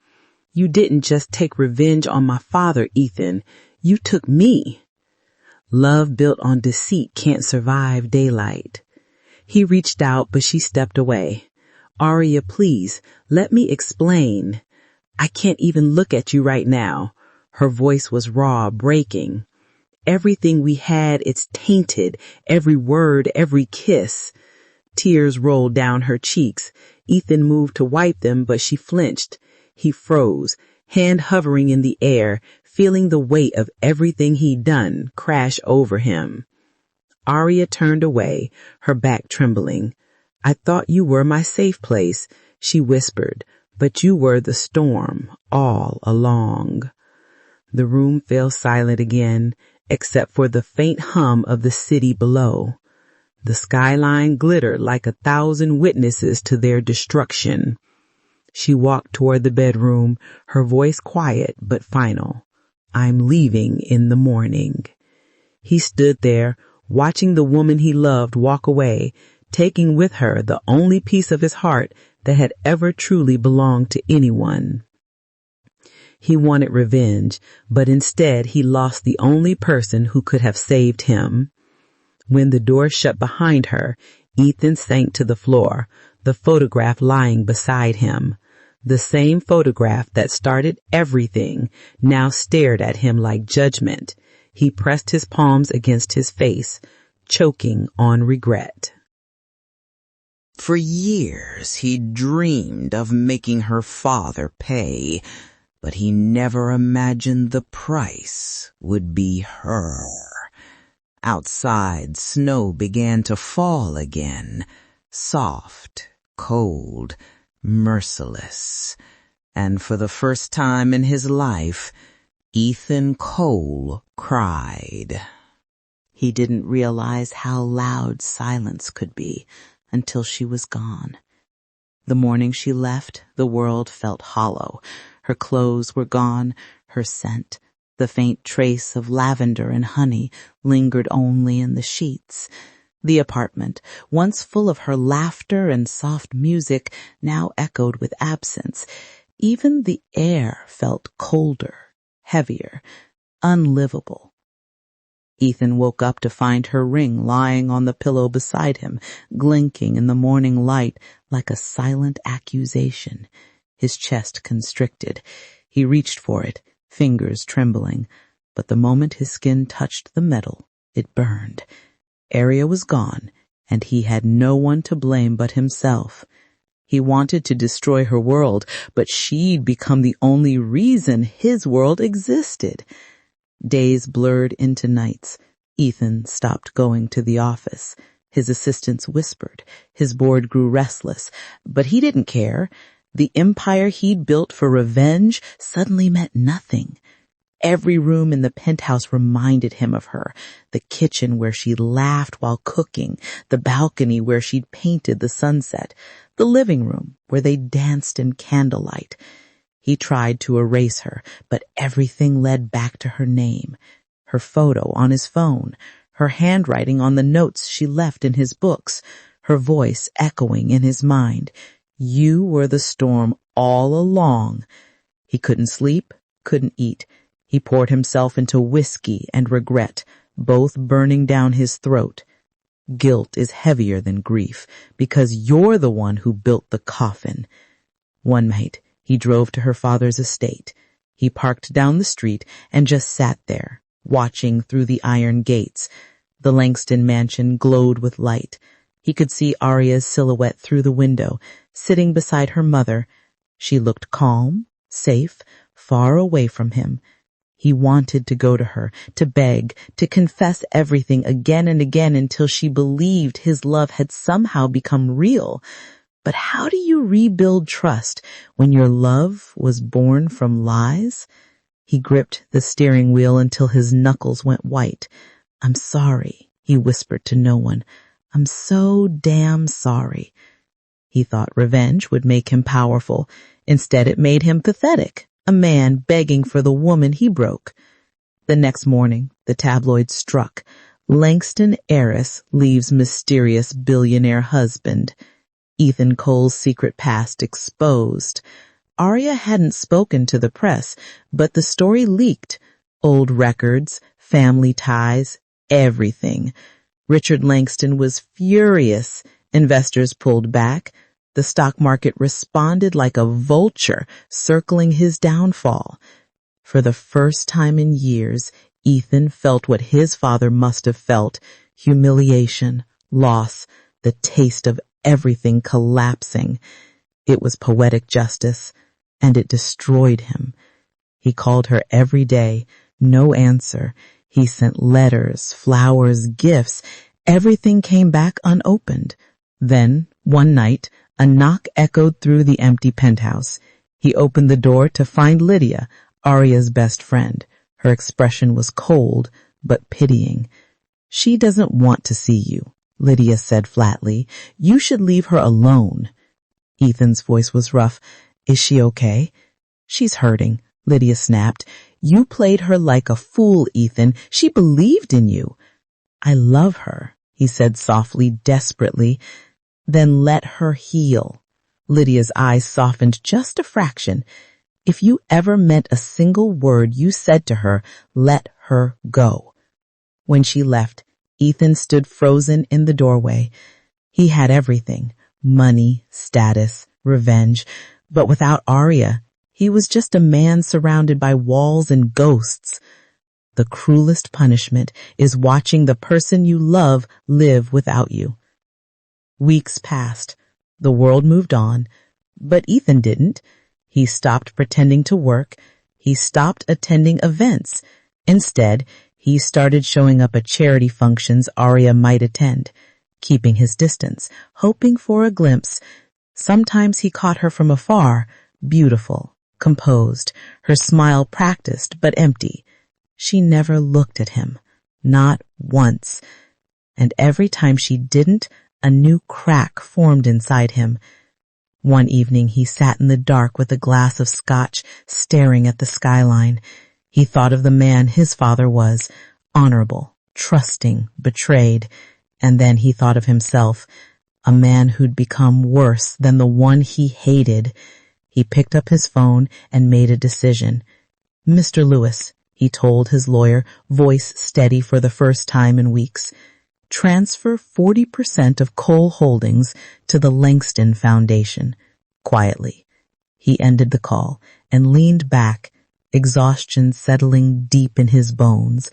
You didn't just take revenge on my father, Ethan. You took me. Love built on deceit can't survive daylight. He reached out, but she stepped away. Aria, please, let me explain. I can't even look at you right now. Her voice was raw, breaking. Everything we had, it's tainted. Every word, every kiss. Tears rolled down her cheeks. Ethan moved to wipe them, but she flinched. He froze, hand hovering in the air, feeling the weight of everything he'd done crash over him. Aria turned away, her back trembling. I thought you were my safe place, she whispered, but you were the storm all along. The room fell silent again, except for the faint hum of the city below. The skyline glittered like 1,000 witnesses to their destruction. She walked toward the bedroom, her voice quiet but final. I'm leaving in the morning. He stood there, watching the woman he loved walk away, taking with her the only piece of his heart that had ever truly belonged to anyone. He wanted revenge, but instead he lost the only person who could have saved him. When the door shut behind her, Ethan sank to the floor, the photograph lying beside him. The same photograph that started everything now stared at him like judgment. He pressed his palms against his face, choking on regret. For years he dreamed of making her father pay, but he never imagined the price would be her. Outside, snow began to fall again, soft, cold, merciless. And for the first time in his life, Ethan Cole cried. He didn't realize how loud silence could be until she was gone. The morning she left, the world felt hollow. Her clothes were gone, her scent, the faint trace of lavender and honey, lingered only in the sheets. The apartment, once full of her laughter and soft music, now echoed with absence. Even the air felt colder, heavier, unlivable. Ethan woke up to find her ring lying on the pillow beside him, glinting in the morning light like a silent accusation. His chest constricted. He reached for it, fingers trembling, but the moment his skin touched the metal, it burned. Aria was gone, and he had no one to blame but himself. He wanted to destroy her world, but she'd become the only reason his world existed. Days blurred into nights. Ethan stopped going to the office. His assistants whispered. His board grew restless, but he didn't care. The empire he'd built for revenge suddenly meant nothing. Every room in the penthouse reminded him of her. The kitchen where she laughed while cooking, the balcony where she'd painted the sunset, the living room where they danced in candlelight. He tried to erase her, but everything led back to her name, her photo on his phone, her handwriting on the notes she left in his books, her voice echoing in his mind. You were the storm all along. He couldn't sleep, couldn't eat. He poured himself into whiskey and regret, both burning down his throat. Guilt is heavier than grief, because you're the one who built the coffin. One night, he drove to her father's estate. He parked down the street and just sat there, watching through the iron gates. The Langston mansion glowed with light. He could see Aria's silhouette through the window, sitting beside her mother. She looked calm, safe, far away from him. He wanted to go to her, to beg, to confess everything again and again until she believed his love had somehow become real. But how do you rebuild trust when your love was born from lies? He gripped the steering wheel until his knuckles went white. "I'm sorry," he whispered to no one. "I'm so damn sorry." He thought revenge would make him powerful. Instead, it made him pathetic, a man begging for the woman he broke. The next morning, the tabloid struck. Langston heiress leaves mysterious billionaire husband. Ethan Cole's secret past exposed. Aria hadn't spoken to the press, but the story leaked. Old records, family ties, everything. Richard Langston was furious. Investors pulled back. The stock market responded like a vulture, circling his downfall. For the first time in years, Ethan felt what his father must have felt: humiliation, loss, the taste of everything collapsing. It was poetic justice, and it destroyed him. He called her every day, no answer. He sent letters, flowers, gifts. Everything came back unopened. Then, one night, a knock echoed through the empty penthouse. He opened the door to find Lydia, Aria's best friend. Her expression was cold, but pitying. "She doesn't want to see you," Lydia said flatly. "You should leave her alone." Ethan's voice was rough. "Is she okay?" "She's hurting," Lydia snapped. "You played her like a fool, Ethan. She believed in you." "I love her," he said softly, desperately. "Then let her heal." Lydia's eyes softened just a fraction. "If you ever meant a single word you said to her, let her go." When she left, Ethan stood frozen in the doorway. He had everything: money, status, revenge. But without Aria, he was just a man surrounded by walls and ghosts. The cruelest punishment is watching the person you love live without you. Weeks passed. The world moved on, but Ethan didn't. He stopped pretending to work. He stopped attending events. Instead, he started showing up at charity functions Aria might attend, keeping his distance, hoping for a glimpse. Sometimes he caught her from afar, beautiful, composed, her smile practiced but empty. She never looked at him, not once. And every time she didn't, a new crack formed inside him. One evening he sat in the dark with a glass of scotch, staring at the skyline. He thought of the man his father was, honorable, trusting, betrayed. And then he thought of himself, a man who'd become worse than the one he hated. He picked up his phone and made a decision. "Mr. Lewis," he told his lawyer, voice steady for the first time in weeks, "transfer 40% of Cole Holdings to the Langston Foundation." Quietly, he ended the call and leaned back, exhaustion settling deep in his bones.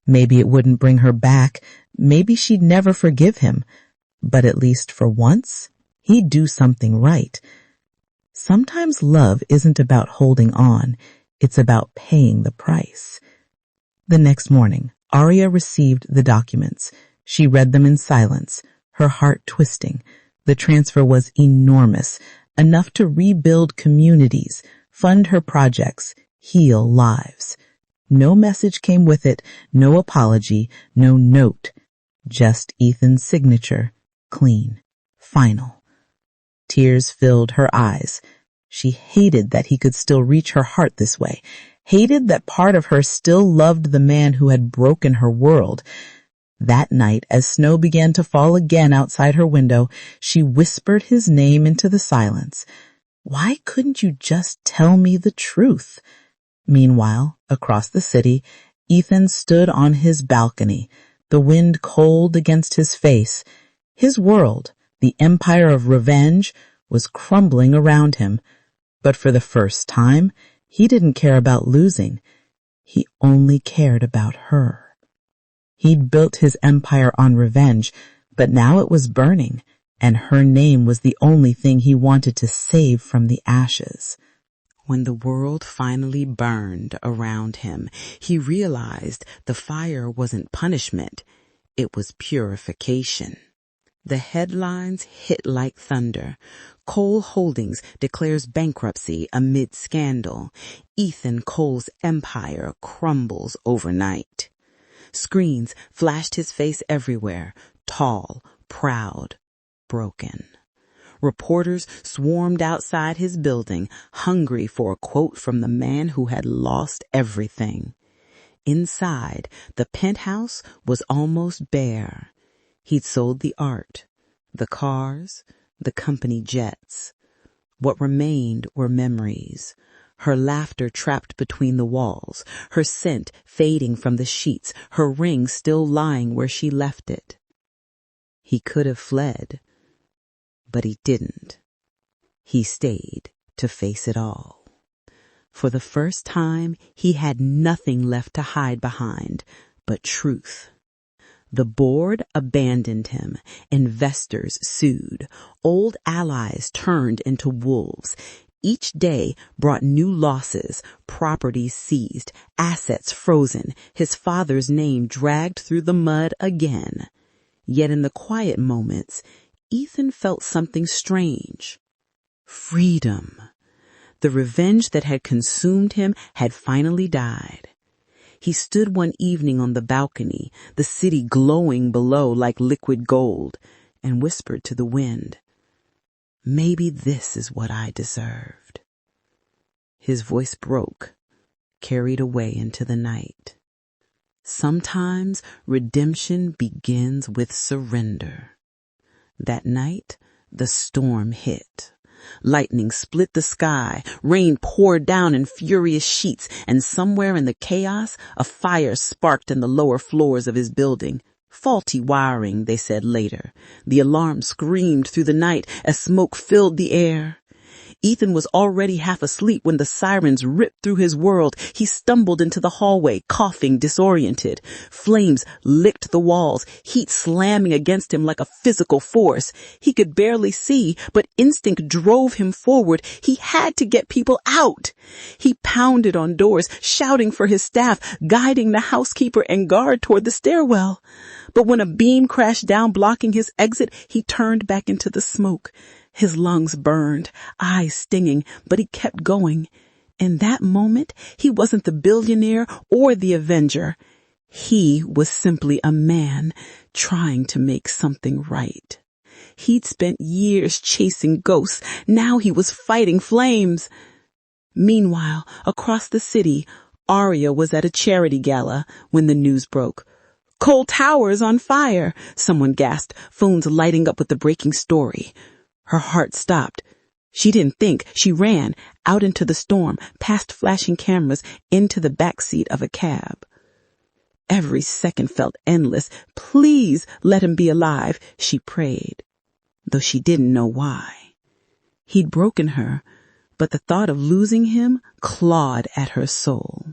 Maybe it wouldn't bring her back. Maybe she'd never forgive him. But at least for once, he'd do something right. Sometimes love isn't about holding on. It's about paying the price. The next morning, Aria received the documents. She read them in silence, her heart twisting. The transfer was enormous, enough to rebuild communities, fund her projects, heal lives. No message came with it, no apology, no note. Just Ethan's signature, clean, final. Tears filled her eyes. She hated that he could still reach her heart this way, hated that part of her still loved the man who had broken her world. That night, as snow began to fall again outside her window, she whispered his name into the silence. "Why couldn't you just tell me the truth?" Meanwhile, across the city, Ethan stood on his balcony, the wind cold against his face. His world, the empire of revenge, was crumbling around him. But for the first time, he didn't care about losing. He only cared about her. He'd built his empire on revenge, but now it was burning, and her name was the only thing he wanted to save from the ashes. When the world finally burned around him, he realized the fire wasn't punishment, it was purification. The headlines hit like thunder. Cole Holdings declares bankruptcy amid scandal. Ethan Cole's empire crumbles overnight. Screens flashed his face everywhere, tall, proud, broken. Reporters swarmed outside his building, hungry for a quote from the man who had lost everything. Inside, the penthouse was almost bare. He'd sold the art, the cars, the company jets. What remained were memories. Her laughter trapped between the walls, her scent fading from the sheets, her ring still lying where she left it. He could have fled, but he didn't. He stayed to face it all. For the first time, he had nothing left to hide behind but truth. The board abandoned him. Investors sued. Old allies turned into wolves. Each day brought new losses, properties seized, assets frozen, his father's name dragged through the mud again. Yet in the quiet moments, Ethan felt something strange. Freedom. The revenge that had consumed him had finally died. He stood one evening on the balcony, the city glowing below like liquid gold, and whispered to the wind, "Maybe this is what I deserved." His voice broke, carried away into the night. Sometimes redemption begins with surrender. That night, the storm hit. Lightning split the sky, rain poured down in furious sheets, and somewhere in the chaos, a fire sparked in the lower floors of his building. Faulty wiring, they said later. The alarm screamed through the night as smoke filled the air. Ethan was already half asleep when the sirens ripped through his world. He stumbled into the hallway, coughing, disoriented. Flames licked the walls, heat slamming against him like a physical force. He could barely see, but instinct drove him forward. He had to get people out. He pounded on doors, shouting for his staff, guiding the housekeeper and guard toward the stairwell. But when a beam crashed down, blocking his exit, he turned back into the smoke. His lungs burned, eyes stinging, but he kept going. In that moment, he wasn't the billionaire or the avenger. He was simply a man trying to make something right. He'd spent years chasing ghosts. Now he was fighting flames. Meanwhile, across the city, Aria was at a charity gala when the news broke. "Cole Tower's on fire," someone gasped, phones lighting up with the breaking story. Her heart stopped. She didn't think. She ran out into the storm, past flashing cameras, into the backseat of a cab. Every second felt endless. Please let him be alive, she prayed, though she didn't know why. He'd broken her, but the thought of losing him clawed at her soul.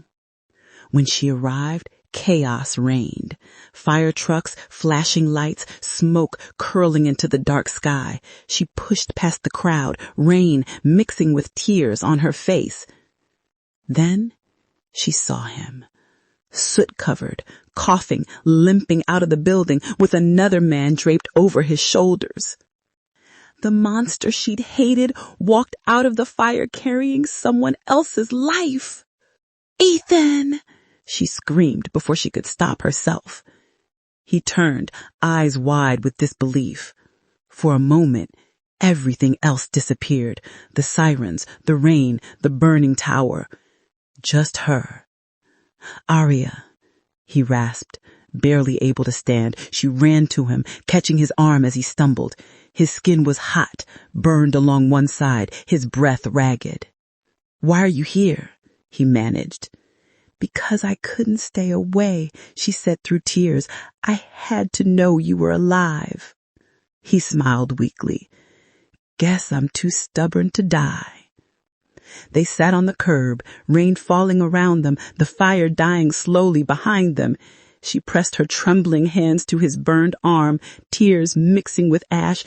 When she arrived, chaos reigned. Fire trucks, flashing lights, smoke curling into the dark sky. She pushed past the crowd, rain mixing with tears on her face. Then she saw him, soot-covered, coughing, limping out of the building with another man draped over his shoulders. The monster she'd hated walked out of the fire carrying someone else's life. "Ethan!" she screamed before she could stop herself. He turned, eyes wide with disbelief. For a moment, everything else disappeared. The sirens, the rain, the burning tower. Just her. "Aria," he rasped, barely able to stand. She ran to him, catching his arm as he stumbled. His skin was hot, burned along one side, his breath ragged. "Why are you here?" he managed. "Because I couldn't stay away," she said through tears. "I had to know you were alive." He smiled weakly. "Guess I'm too stubborn to die." They sat on the curb, rain falling around them, the fire dying slowly behind them. She pressed her trembling hands to his burned arm, tears mixing with ash.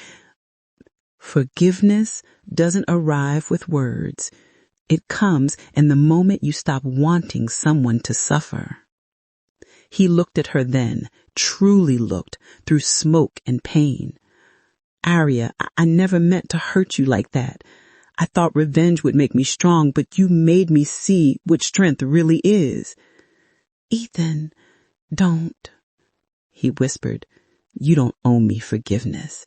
Forgiveness doesn't arrive with words. It comes in the moment you stop wanting someone to suffer. He looked at her then, truly looked, through smoke and pain. Aria, I never meant to hurt you like that. I thought revenge would make me strong, but you made me see what strength really is. Ethan, don't, he whispered. You don't owe me forgiveness.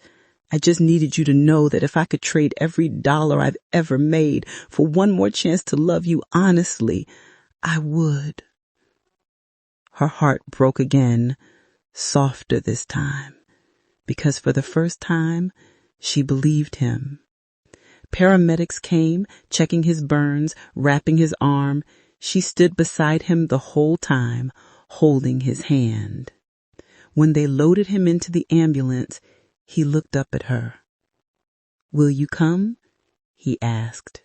I just needed you to know that if I could trade every dollar I've ever made for one more chance to love you honestly, I would. Her heart broke again, softer this time, because for the first time, she believed him. Paramedics came, checking his burns, wrapping his arm. She stood beside him the whole time, holding his hand. When they loaded him into the ambulance, he looked up at her. Will you come? He asked.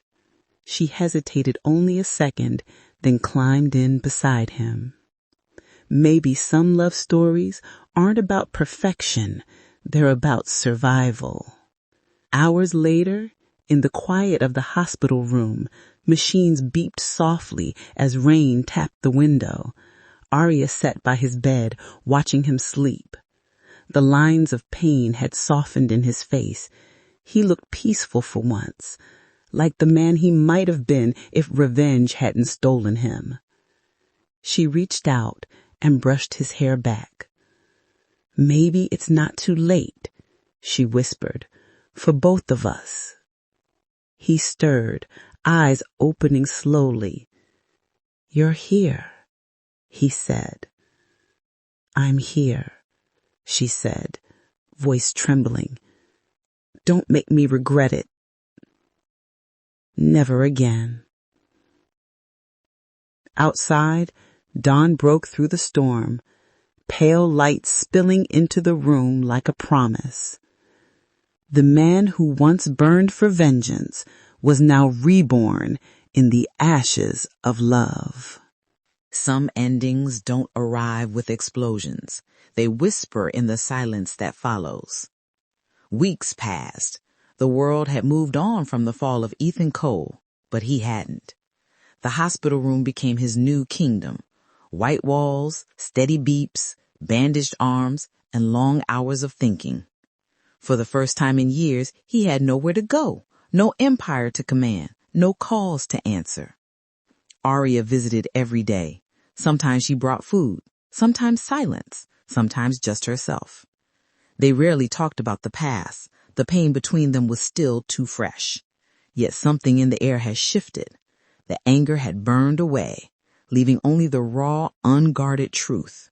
She hesitated only a second, then climbed in beside him. Maybe some love stories aren't about perfection, they're about survival. Hours later, in the quiet of the hospital room, machines beeped softly as rain tapped the window. Aria sat by his bed, watching him sleep. The lines of pain had softened in his face. He looked peaceful for once, like the man he might have been if revenge hadn't stolen him. She reached out and brushed his hair back. Maybe it's not too late, she whispered, for both of us. He stirred, eyes opening slowly. You're here, he said. I'm here, she said, voice trembling. Don't make me regret it. Never again. Outside, dawn broke through the storm, pale light spilling into the room like a promise. The man who once burned for vengeance was now reborn in the ashes of love. Some endings don't arrive with explosions. They whisper in the silence that follows. Weeks passed. The world had moved on from the fall of Ethan Cole, but he hadn't. The hospital room became his new kingdom. White walls, steady beeps, bandaged arms, and long hours of thinking. For the first time in years, he had nowhere to go, no empire to command, no calls to answer. Aria visited every day. Sometimes she brought food, sometimes silence, sometimes just herself. They rarely talked about the past. The pain between them was still too fresh. Yet something in the air had shifted. The anger had burned away, leaving only the raw, unguarded truth.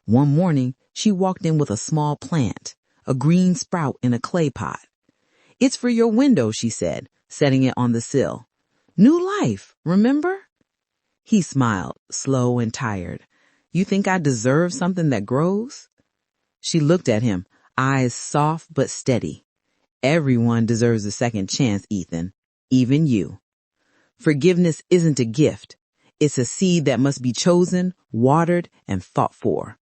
One morning, she walked in with a small plant, a green sprout in a clay pot. It's for your window, she said, setting it on the sill. New life, remember? He smiled, slow and tired. You think I deserve something that grows? She looked at him, eyes soft but steady. Everyone deserves a second chance, Ethan, even you. Forgiveness isn't a gift. It's a seed that must be chosen, watered, and fought for.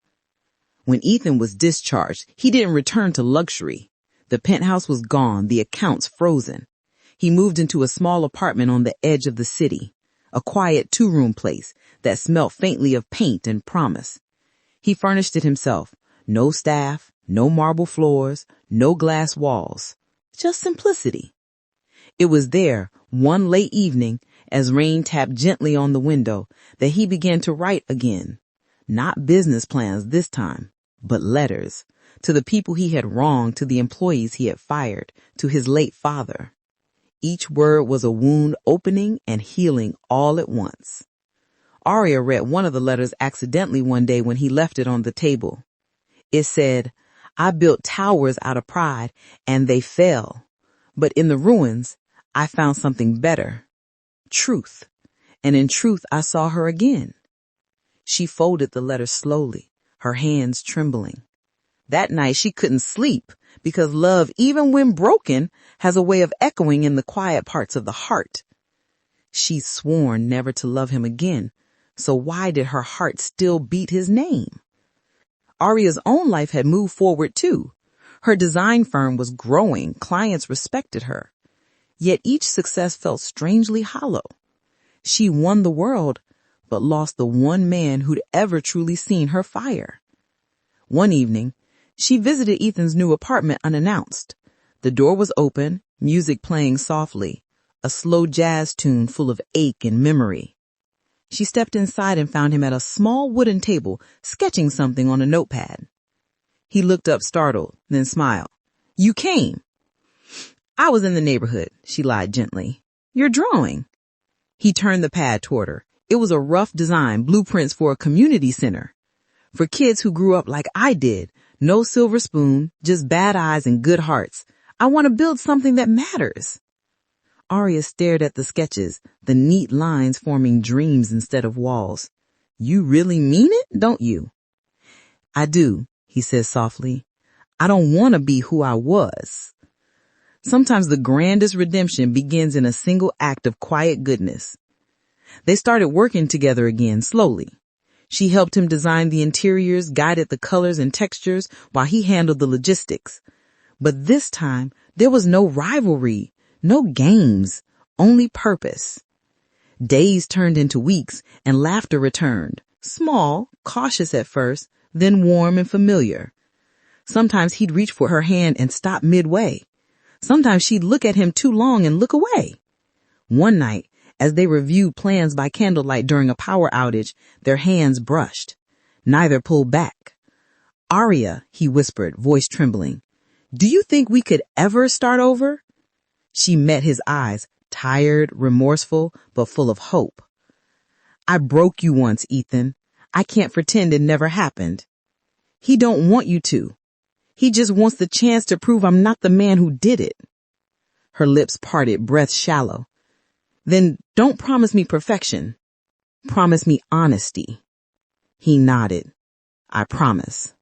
When Ethan was discharged, he didn't return to luxury. The penthouse was gone, the accounts frozen. He moved into a small apartment on the edge of the city, a quiet 2-room place that smelled faintly of paint and promise. He furnished it himself. No staff, no marble floors, no glass walls. Just simplicity. It was there, one late evening, as rain tapped gently on the window, that he began to write again. Not business plans this time, but letters. To the people he had wronged, to the employees he had fired, to his late father. Each word was a wound opening and healing all at once. Aria read one of the letters accidentally one day when he left it on the table. It said, I built towers out of pride, and they fell. But in the ruins, I found something better. Truth. And in truth, I saw her again. She folded the letter slowly, her hands trembling. That night, she couldn't sleep because love, even when broken, has a way of echoing in the quiet parts of the heart. She'd sworn never to love him again, so why did her heart still beat his name? Aria's own life had moved forward too. Her design firm was growing, clients respected her. Yet each success felt strangely hollow. She won the world, but lost the one man who'd ever truly seen her fire. One evening, she visited Ethan's new apartment unannounced. The door was open, music playing softly, a slow jazz tune full of ache and memory. She stepped inside and found him at a small wooden table, sketching something on a notepad. He looked up startled, then smiled. "You came." "I was in the neighborhood," she lied gently. "You're drawing." He turned the pad toward her. It was a rough design, blueprints for a community center. For kids who grew up like I did, no silver spoon, just bad eyes and good hearts. I want to build something that matters. Aria stared at the sketches, the neat lines forming dreams instead of walls. "You really mean it, don't you?" "I do," he said softly. "I don't want to be who I was." Sometimes the grandest redemption begins in a single act of quiet goodness. They started working together again, slowly. She helped him design the interiors, guided the colors and textures, while he handled the logistics. But this time, there was no rivalry, no games, only purpose. Days turned into weeks, and laughter returned. Small, cautious at first, then warm and familiar. Sometimes he'd reach for her hand and stop midway. Sometimes she'd look at him too long and look away. One night, as they reviewed plans by candlelight during a power outage, their hands brushed. Neither pulled back. "Aria," he whispered, voice trembling, "do you think we could ever start over?" She met his eyes, tired, remorseful, but full of hope. "I broke you once, Ethan. I can't pretend it never happened." "He don't want you to. He just wants the chance to prove I'm not the man who did it." Her lips parted, breath shallow. "Then don't promise me perfection. Promise me honesty." He nodded. "I promise."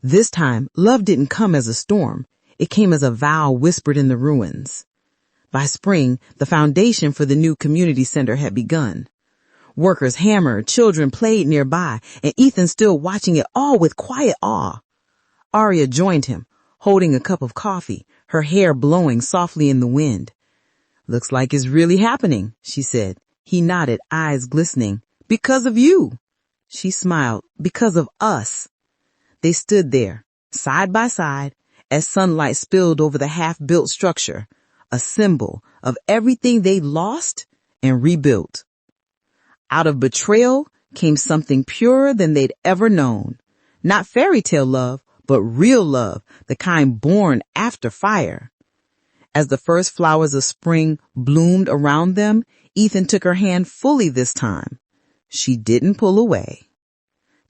This time, love didn't come as a storm. It came as a vow whispered in the ruins. By spring, the foundation for the new community center had begun. Workers hammered, children played nearby, and Ethan stood watching it all with quiet awe. Aria joined him, holding a cup of coffee, her hair blowing softly in the wind. "Looks like it's really happening," she said. He nodded, eyes glistening. "Because of you." She smiled. "Because of us." They stood there, side by side, as sunlight spilled over the half-built structure, a symbol of everything they lost and rebuilt. Out of betrayal came something purer than they'd ever known. Not fairy tale love, but real love, the kind born after fire. As the first flowers of spring bloomed around them, Ethan took her hand fully this time. She didn't pull away.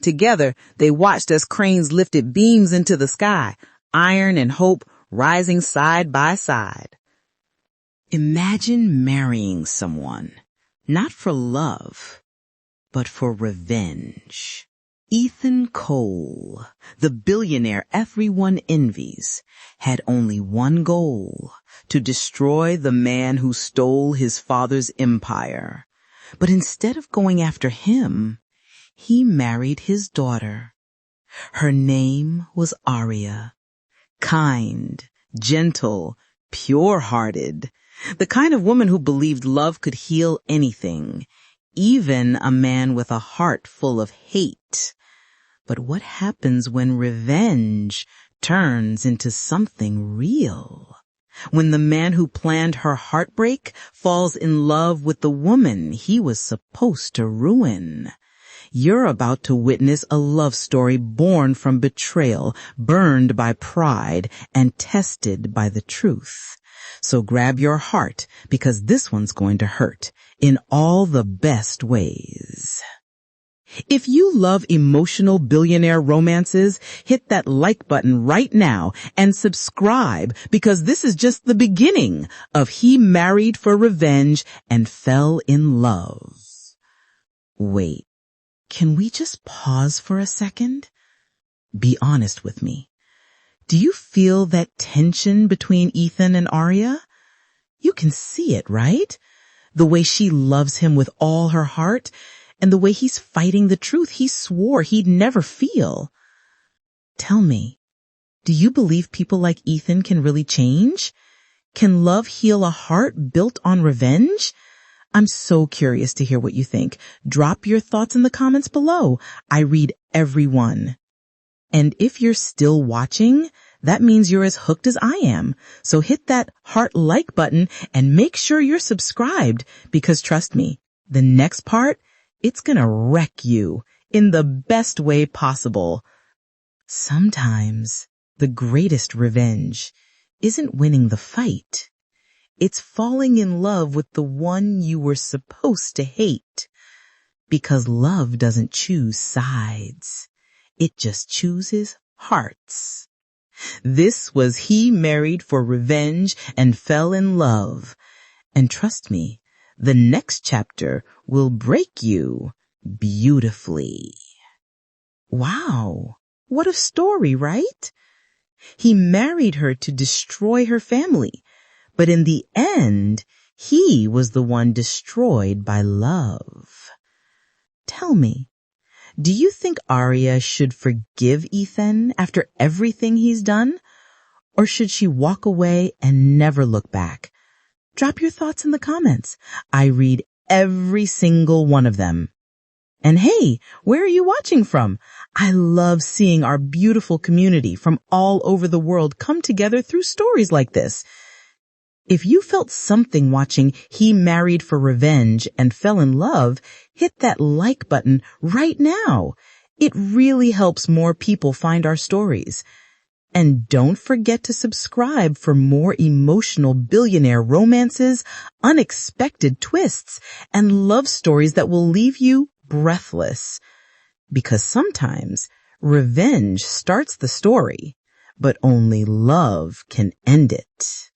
Together, they watched as cranes lifted beams into the sky, iron and hope rising side by side. Imagine marrying someone, not for love, but for revenge. Ethan Cole, the billionaire everyone envies, had only one goal: to destroy the man who stole his father's empire. But instead of going after him, he married his daughter. Her name was Aria. Kind, gentle, pure-hearted, the kind of woman who believed love could heal anything, even a man with a heart full of hate. But what happens when revenge turns into something real? When the man who planned her heartbreak falls in love with the woman he was supposed to ruin? You're about to witness a love story born from betrayal, burned by pride, and tested by the truth. So grab your heart, because this one's going to hurt in all the best ways. If you love emotional billionaire romances, hit that like button right now and subscribe, because this is just the beginning of He Married for Revenge and Fell in Love. Wait, can we just pause for a second? Be honest with me. Do you feel that tension between Ethan and Aria? You can see it, right? The way she loves him with all her heart, and the way he's fighting the truth he swore he'd never feel. Tell me, do you believe people like Ethan can really change? Can love heal a heart built on revenge? I'm so curious to hear what you think. Drop your thoughts in the comments below. I read every one. And if you're still watching, that means you're as hooked as I am. So hit that heart like button and make sure you're subscribed, because trust me, the next part, it's gonna wreck you in the best way possible. Sometimes the greatest revenge isn't winning the fight. It's falling in love with the one you were supposed to hate. Because love doesn't choose sides. It just chooses hearts. This was He Married for Revenge and Fell in Love. And trust me, the next chapter will break you beautifully. Wow, what a story, right? He married her to destroy her family, but in the end, he was the one destroyed by love. Tell me, do you think Aria should forgive Ethan after everything he's done? Or should she walk away and never look back? Drop your thoughts in the comments. I read every single one of them. And hey, where are you watching from? I love seeing our beautiful community from all over the world come together through stories like this. If you felt something watching He Married for Revenge and Fell in Love, hit that like button right now. It really helps more people find our stories. And don't forget to subscribe for more emotional billionaire romances, unexpected twists, and love stories that will leave you breathless. Because sometimes revenge starts the story, but only love can end it.